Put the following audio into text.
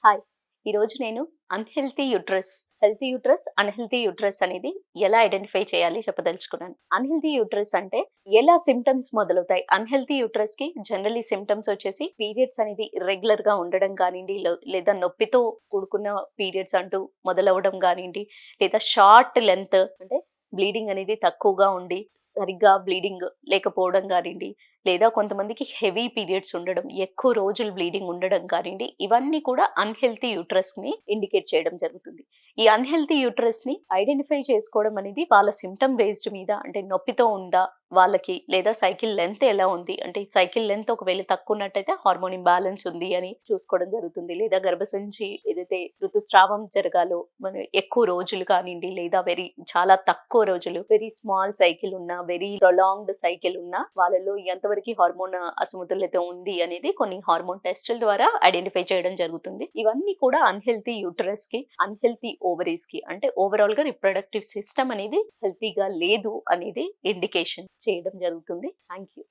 Hi! ఈరోజు నేను healthy uterus, unhealthy uterus అనేది ఎలా ఐడెంటిఫై చేయాలి చెప్పదలుచుకున్నాను. అన్‌హెల్తీ యూట్రస్ అంటే ఎలా సింప్టమ్స్ మొదలవుతాయి? అన్‌హెల్తీ యూట్రస్‌కి జనరల్లీ సింప్టమ్స్ వచ్చేసి పీరియడ్స్ అనేది ఇర్రెగ్యులర్‌గా ఉండడం కానియండి, లేదా నొప్పితో కూడుకున్న పీరియడ్స్ అంటూ మొదలవ్వడం గానియండి, లేదా షార్ట్ లెంత్ అంటే బ్లీడింగ్ అనేది తక్కువగా ఉండి, సరిగ్గా బ్లీడింగ్ లేకపోవడం గానియండి, లేదా కొంతమందికి హెవీ పీరియడ్స్ ఉండడం, ఎక్కువ రోజులు బ్లీడింగ్ ఉండడం కానియండి, ఇవన్నీ కూడా అన్‌హెల్తీ యూట్రస్‌ని ఇండికేట్ చేయడం జరుగుతుంది. ఈ అన్‌హెల్తీ యూట్రస్‌ని ఐడెంటిఫై చేసుకోవడం అనేది వాళ్ళ సింప్టమ్ బేస్డ్ మీద అంటే నొప్పితో ఉందా వాళ్ళకి, లేదా సైకిల్ లెంత్ ఎలా ఉంది, అంటే సైకిల్ లెంత్ ఒకవేళ తక్కువ ఉన్నట్టయితే హార్మోన్ ఇంబాలెన్స్ ఉంది అని చూసుకోవడం జరుగుతుంది. లేదా గర్భసంచి ఏదైతే ఋతుస్రావం జరగాలో మనం ఎక్కువ రోజులు కానియండి, లేదా చాలా తక్కువ రోజులు వెరీ స్మాల్ సైకిల్ ఉన్న, వెరీ ప్రొలాంగ్డ్ సైకిల్ ఉన్న వాళ్ళలో ఎంతవరకు హార్మోన్ అసమతుల్యత ఉంది అనేది కొన్ని హార్మోన్ టెస్టుల ద్వారా ఐడెంటిఫై చేయడం జరుగుతుంది. ఇవన్నీ కూడా అన్‌హెల్తీ యూటరస్ కి, అన్‌హెల్తీ ఓవరీస్ కి అంటే ఓవరాల్ గా రిప్రొడక్టివ్ సిస్టమ్ అనేది హెల్తీగా లేదు అనేది ఇండికేషన్ చేయడం జరుగుతుంది. Thank you.